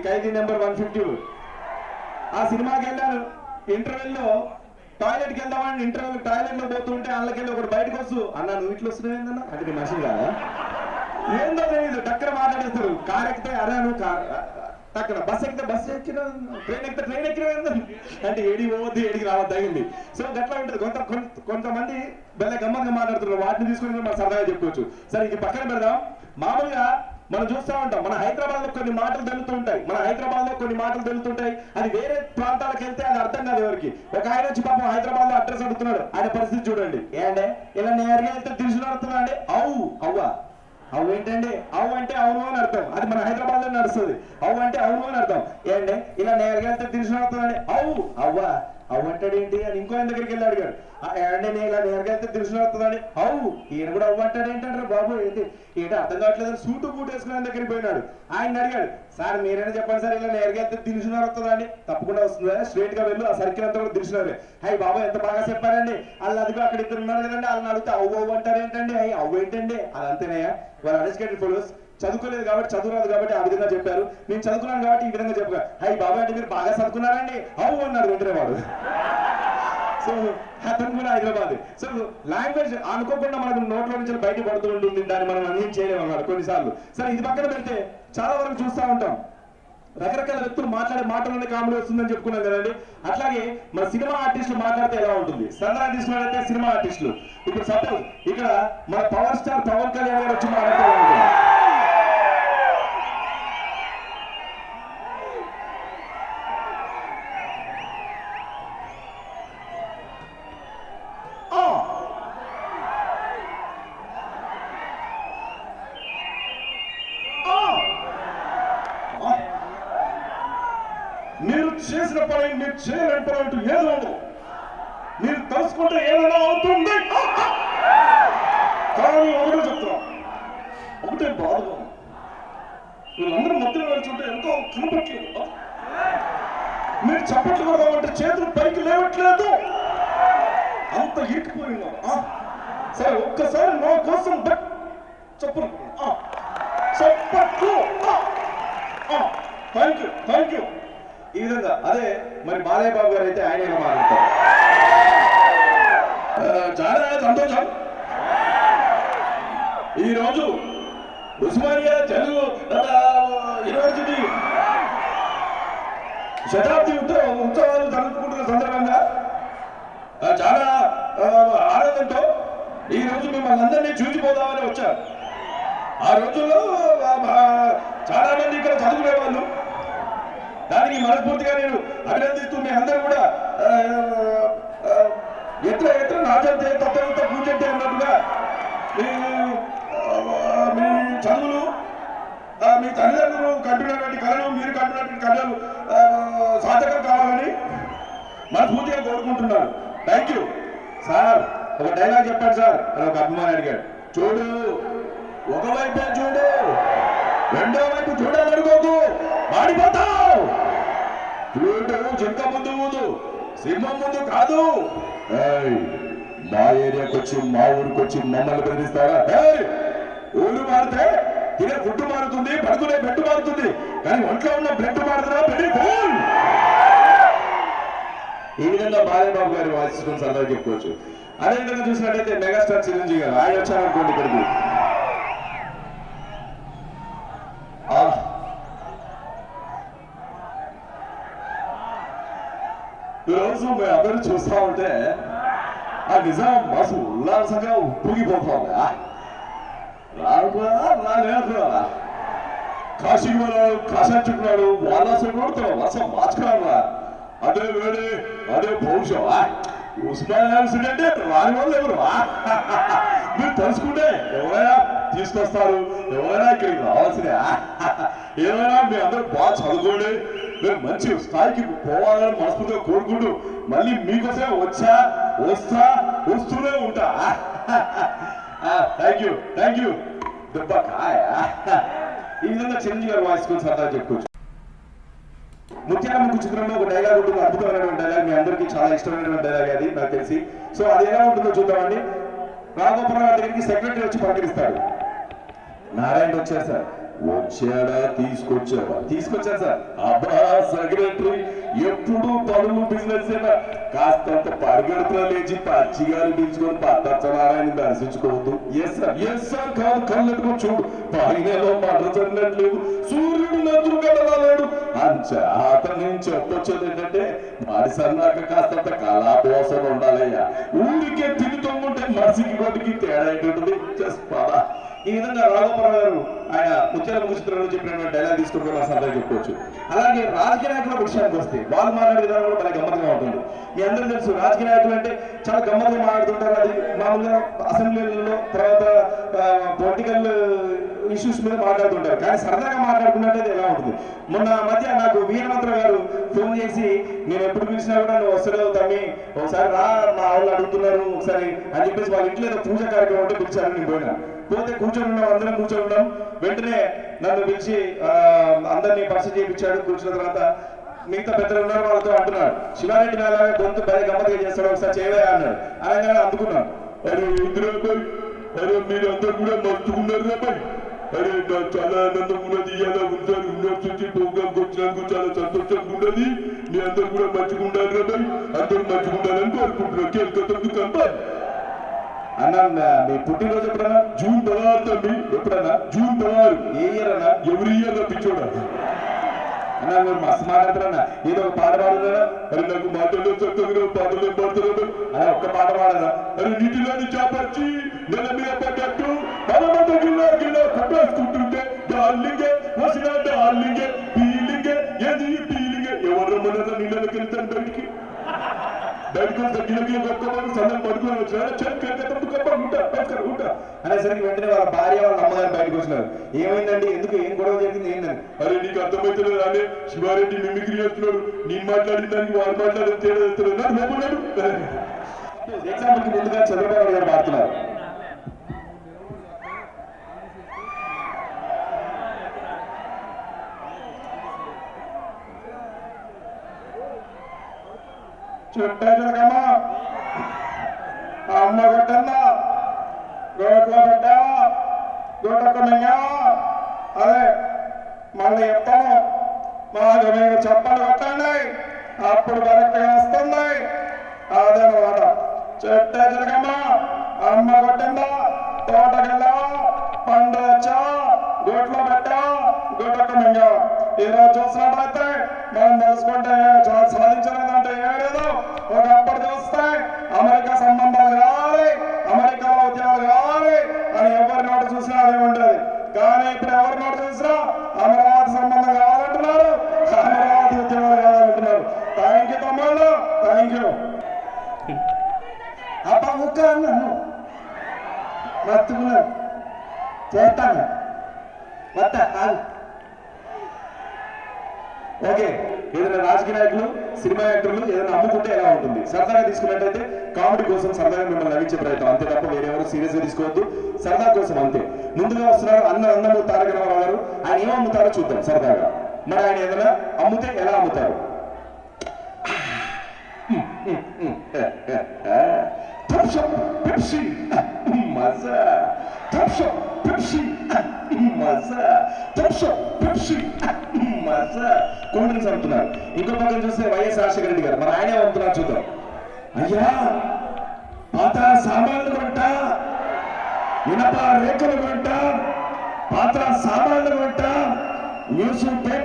ఖైదీ number 150. ఆ సినిమాకి వెళ్ళాను. ఇంటర్వెల్లో టాయిలెట్కి వెళ్దామని ఇంటర్వెల్ టాయిలెట్లో పోతుంటే అందులోకెళ్ళి ఒకటి బయటకు వస్తూ అన్నా నువ్వు ఇట్లా వస్తున్నావు ఏందన్నా అంటే నీ మనిషి కాదా ఏందో తెలియదు టక్కన మాట్లాడేస్తారు. కార్ ఎక్కితే అరే నువ్వు టక్కన బస్ ఎక్కితే బస్ ఎక్కిన ట్రైన్ ఎక్కిన అంటే ఏడి పోవద్దు ఏడికి రావద్దు అయింది. సో గట్లా ఉంటుంది. కొంతమంది భలే గమ్మత్తుగా మాట్లాడుతున్నారు. వాటిని తీసుకుని మనం సరదాగా చెప్పుకోవచ్చు. సరే ఇది పక్కన పెడదాం. మామూలుగా మనం చూస్తూ ఉంటాం మన హైదరాబాద్ లో కొన్ని మాటలు తెలుతుంటాయి. అది వేరే ప్రాంతాలకు వెళ్తే అది అర్థం కాదు ఎవరికి. ఒక ఆయన వచ్చి పాపం హైదరాబాద్ లో అడ్రస్ అడుగుతున్నాడు. ఆయన పరిస్థితి చూడండి. ఏంటే ఇలా నేరుగా వెళ్తే దిశలో అడుగుతున్నా అండి అవు ఏంటండి అవు అంటే అవును అని అర్థం. అది మన హైదరాబాద్ లో నడుస్తుంది. అవు అంటే అవును అని అర్థం. ఏంటంటే ఇలా నేరుగా వెళ్తే దిశలో అడుగుతున్నాండి అవ్వ అంటాడు ఏంటి అని ఇంకో ఆయన దగ్గరికి వెళ్ళి అడిగాడు. అంటే నేను ఇలా నేరుగా వెళ్తే దిశలో అవుతుందని ఈయన కూడా అవ్వ అంటాడు ఏంటంటారు బాబు ఏంటి అర్థం కావట్లేదు. సూటు బూట్ వేసుకుని ఆయన దగ్గరికి పోయినాడు. ఆయన అడిగాడు సార్ మీరైనా చెప్పండి సార్ ఇలా నేరుగా వెళ్తే దిశలో అవుతుందండి. తప్పకుండా వస్తుందా స్ట్రేట్ గా వెళ్ళు ఆ సర్కిల్ అంతా కూడా దిశలోనే. హై బాబు ఎంత బాగా చెప్పారండి. వాళ్ళు అదిగో అక్కడ ఇద్దరు ఉన్నారు కదండి వాళ్ళని అడిగితే అవ్వు అంటారు ఏంటండి అవ్వు ఏంటండి అది అంతేనయ్యా. వాళ్ళు అన్ఎడ్యుకేటెడ్ ఫెలోస్ చదువుకోలేదు కాబట్టి చదువు రాదు కాబట్టి ఆ విధంగా చెప్పారు. నేను చదువుకున్నాను కాబట్టి ఈ విధంగా చెప్పారు. హై బాబాయ్ అంటే మీరు బాగా చదువుకున్నారండి అవు అన్నాడు వెంటనే వాడు. సో అతను కూడా హైదరాబాద్. సో లాంగ్వేజ్ అనుకోకుండా మనకు నోట్లో నుంచి బయట పడుతూ ఉంటుంది. దాన్ని మనం అన్యం చేయలేము అన్నాడు కొన్నిసార్లు. సరే ఇది పక్కన పెడితే చాలా వరకు చూస్తూ ఉంటాం రకరకాల వ్యక్తులు మాట్లాడే మాటలోనే కామెడీ వస్తుందని చెప్పుకున్నాం కదండి. అట్లాగే మన సినిమా ఆర్టిస్టులు మాట్లాడితే ఎలా ఉంటుంది. సరదా తీసుకున్నట్లయితే సినిమా ఆర్టిస్టులు ఇప్పుడు సపోజ్ ఇక్కడ మన పవర్ స్టార్ పవన్ కళ్యాణ్ గారు వచ్చి మాట్లాడితే ఎలా ఉంటుంది. మీరు చేసిన పని మీరు చేయలేని పని అంటూ ఏదో ఉండదు. మీరు తలుసుకుంటే ఏదైనా అవుతుంది. కానీ ఒకటే చెప్తున్నా ఒకటే బాధగా వీళ్ళందరూ మధ్యలో నడుచుంటే ఎంతో కనపట్లేదు. మీరు చప్పట్లు కొడదామంటే చేతులు పైకి లేవట్లేదు. అంత ఇరికిపోయినా సరే ఒక్కసారి నా కోసం చప్పట్లు థ్యాంక్ యూ ఈ విధంగా. అదే మరి బాలయ్య బాబు గారు అయితే ఆయన మాట్లాడతారు. చాలా సంతోషం. ఈరోజు ఉస్మానియా తెలుగు యూనివర్సిటీ శతాబ్ది ఉత్సవాలు జరుపుకుంటున్న సందర్భంగా చాలా ఆనందంతో ఈ రోజు మిమ్మల్ని అందరినీ చూసిపోదామని వచ్చారు. ఆ రోజుల్లో చాలా మంది ఇక్కడ చదువుకునే వాళ్ళు. దానికి మనస్ఫూర్తిగా నేను అభినందిస్తూ మీ అందరూ కూడా ఎత్ర నాచంతే తత్వంతో పూజంటే అన్నట్టుగా మీ చదువులు మీ తల్లిదండ్రులు కంటున్నటువంటి కళలు మీరు కంటున్నటువంటి కళలు సాధకం కావాలని మనస్ఫూర్తిగా కోరుకుంటున్నాను. Thank you sir. ఒక డైలాగ్ చెప్పండి సార్ అని ఒక అభిమాని అడిగాడు. చూడు ఒకవైపే చూడు రెండో వైపు చూడాలనుకోకు మాడిపోతావు. చూడు జింక ముందు ఊదు సింహం ముందు కాదు. మా ఏరియాకి వచ్చి మా ఊరికి వచ్చి మమ్మల్ని బెదిరిస్తారా? ఊరు మారితే తినే ఫుడ్ మారుతుంది పడుకునే బెడ్ మారుతుంది కానీ ఒంట్లో ఉన్న బ్లడ్ మారుతుందా బెడ్. ఈ విధంగా బాలయ్య బాబు గారి వాయిస్ సరదా చెప్పుకోవచ్చు. అదేవిధంగా చూసినట్లయితే మెగాస్టార్ చిరంజీవి గారు ఆయన వచ్చారనుకోండి ఇక్కడికి. ఈరోజు మేము అందరూ చూస్తా ఉంటే ఆ నిజం మనసు ఉల్లాసంగా ఉప్పొంగిపోతుంది. కాశీకి వెళ్ళాడు కాశాచుకున్నాడు వారాసుకున్నాడు వర్షం మార్చుకున్నాడు. అదే వేడి అదే పౌరుషం. ఉస్మానియా యూనివర్సిటీ అంటే రాని వాళ్ళు ఎవరు మీరు తెలుసుకుంటే ఎవరైనా తీసుకొస్తారు. ఎవరైనా ఇక్కడికి రావాల్సిందే. ఏమైనా మీ అందరూ బాగా చదువుకోండి. మేము మంచి స్థాయికి పోవాలని మనస్ఫూర్తిగా కోరుకుంటూ మళ్ళీ మీకోసమే వస్తూనే ఉంటా. థ్యాంక్ యూ దెబ్బ ఈ విధంగా చిరంజీవి గారి వాయిస్ గురించి సరదా చెప్పుకోవచ్చు. ముత్యాలమ్మ చిత్రంలో ఒక డైలాగ్ ఉంటుంది. అద్భుతమైనటువంటి డైలాగ్. మీ అందరికీ చాలా ఇష్టమైనటువంటి డైలాగ్ అది నాకు తెలిసి. సో అది ఎలా ఉంటుందో చూద్దామండి. రాఘోపురం దగ్గరికి సెక్రటరీ వచ్చి పలకరిస్తాడు. నారాయణ వచ్చేసారు. వచ్చాడా తీసుకొచ్చావా? తీసుకొచ్చా సార్. అబ్బా సెక్రటరీ ఎప్పుడు పనులు బిజినెస్ అయినా కాస్తంత పరిగెడుతున్నా లేచి పచ్చిగారు పిలుచుకొని పట్టనారాయణ దర్శించుకోవద్దు. ఎస్ సార్ కాదు, కళ్ళెట్టుకొని చూడు, పైనలో మంట చల్లట్లేదు, సూర్యుడు నదులు కదలలేడు. అంచేత నేను చెప్పొచ్చేది ఏంటంటే మనిషి అన్నాక కాస్తంత కళాపోసన ఉండాలయ్యా. ఊరికే తిరుగుతుంటే మనిషికి కొద్దికి తేడా ఏంటంటుంది. జస్ట్ పదా. ఈ విధంగా రాఘవరావు గారు ఆయన ముత్యాల ముగిస్తున్న చెప్పినటువంటి డైలాగ్ తీసుకుంటే మా సందర్భం చెప్పుకోవచ్చు. అలాగే రాజకీయ నాయకుల విషయానికి వస్తే వాళ్ళు మాట్లాడే విధానం కూడా చాలా గమ్మత్తుగా ఉంటుంది. మీ అందరూ తెలుసు రాజకీయ నాయకులు అంటే చాలా గమ్మత్తుగా మాట్లాడుతుంటారు. అది మామూలుగా అసెంబ్లీలలో తర్వాత పొలిటికల్ ఇష్యూస్ మీద మాట్లాడుతుంటారు. కానీ సరదాగా మాట్లాడుకున్నట్టు ఎలా ఉంటుంది. మొన్న మధ్య నాకు వీరమంత్ర గారు ఫోన్ చేసి నేను ఎప్పుడు పిలిచినా కూడా నువ్వు వస్తలేవు తమ్మి, ఒకసారి రా, మా వాళ్ళు అడుగుతున్నారు ఒకసారి అని చెప్పేసి వాళ్ళ ఇంట్లో ఏదో పూజ కార్యక్రమం ఉంటే పిలిచారు. నేను పోయినా, పోతే కూర్చొని ఉన్నాం, అందరం కూర్చొని ఉన్నాం. వెంటనే నన్ను పిలిచి అందరినీ పరిచయం చేయించాడు. కూర్చున్న తర్వాత మిగతా పెద్దలు ఉన్నారు, వాళ్ళతో అంటున్నాడు, శివారెడ్డి నాలాగా గొంతు భలే గమ్మతిగా చేస్తాడు, ఒకసారి చేయవా అన్నాడు. అనగానే అందుకున్నాను. అరే ఇంద్రాబాయ్, అరే మీరందరూ కూడా మర్చుకున్నారు రాబాయ్, అరే నాకు చాలా ఆనందం ఉన్నది. ఇలా ఉంటారు యూనివర్సిటీ ప్రోగ్రామ్ వచ్చినందుకు చాలా సంతోషంగా ఉన్నది. మీ అందరూ కూడా మంచిగుండాలి రాబాయ్, అందరూ మంచిగుండాలని కోరుకుంటున్నాను. కేల్కతందుకు కంపాలి అన్నా. మీ పుట్టినరోజు ఎప్పుడన్నా? జూన్ 16 తమ్మి. ఎప్పుడన్నా? జూన్ 16. ఏ ఇయర్ అన్నా? ఎవరి ఇయర్ తప్పించోడా అన్నా. మీరు మస్తు మాట్లాడతారన్నా. ఏదో ఒక పాట పాడదా? అరే నాకు మాటల్లో చక్కగా పాటలు ఏం పాడుతున్నా అలా ఒక్క పాట పాడదా? అరే నీటిలోని చేపచ్చి నెల మీద పడ్డట్టు మనమంతా గిల్లా గిల్లా కొట్టేసుకుంటుంటే డార్లింగే వచ్చిన డార్లింగే ఫీలింగే ఏది ఫీలింగే. ఎవరు రమ్మన్నా నీళ్ళకి వెళ్తాను బయటికి గిలగిలి కొట్టుకోమని సన్నం పడుకొని వచ్చారు ఉంటా అనేసరికి వెంటనే వాళ్ళ భార్య వాళ్ళ అమ్మగారు బయటకు వచ్చినారు. ఏమైందండి, ఎందుకు, ఏం గొడవ జరిగింది ఏంటండి? అరే నీకు అర్థమవుతుంది రానే, శివారెడ్డి మిమిక్రీ చేస్తున్నాడు, నేను మాట్లాడిన దానికి వాళ్ళు మాట్లాడిన తేడా చేస్తున్నాడు. ఎగ్జాంపుల్కి ముందుగా చంద్రబాబు గారు మాట్లాడుతున్నారు. చుట్టమ్మా అమ్మ కొట్టన్నా గోట్లో పెట్టా గోటొక్కమయ్యా. అదే మళ్ళీ చెప్తాను, మాకు మీరు చెప్పలు కొట్టండి, అప్పుడు కరెక్ట్గా వస్తుంది. అదనమాట. చెట్టే జరగమ్మా అమ్మ కొట్టిందా, తోటకెళ్ళా, పండు వచ్చా, గోట్లో పెట్టా గోటొక్కమయ్యా. ఈరోజు చూసినట్లయితే మనం తెలుసుకుంటే సాధించలేదంటే ఏం లేదు. ఒకప్పుడు చూస్తే అమెరికా సంబంధాలు కావాలి, అమెరికాలో ఉద్యోగాలు కావాలి అని ఎవరి నోటు చూసినా అదే ఉండేది. కానీ ఇప్పుడు ఎవరి నోటు చూసినా అమరావతి సంబంధం కావాలంటున్నారు, అమరావతి ఉద్యోగాలు కావాలంటున్నారు. థ్యాంక్ యూ తమ్ముళ్ళు, థ్యాంక్ యూ. అప్ప ముక్క అన్నాను మర్తుకున్నాను చేస్తాను వద్ద కాదు. ఓకే, ఏదైనా రాజకీయ నాయకులు సినిమా యాక్టర్లు ఏదైనా అమ్ముకుంటే ఎలా ఉంటుంది? సరదాగా తీసుకున్నట్టయితే కామెడీ కోసం సరదాగా మిమ్మల్ని నవ్వించే ప్రయత్నం, అంతే తప్ప వేరెవరు సీరియస్ గా తీసుకోవద్దు. సరదా కోసం అంతే. ముందుగా వస్తున్నారు అన్నమూరి తారక రామారావు గారు. ఆయన ఏం అమ్ముతారో చూద్దాం సరదాగా. మరి ఆయన ఏదైనా అమ్ముతే ఎలా అమ్ముతారు? కూల్ డ్రింక్స్ అమ్ముతున్నారు. ఇంకో పక్కన చూస్తే వైఎస్ రాజశేఖర రెడ్డి గారు, మరి ఆయనే అమ్ముతున్నారు చూద్దాం. అయ్యా పాత సామాన్లు కొంటా, ఇనప రేఖలు కొంటా, పాత సామాన్లు కొంటా, న్యూస్ పేపర్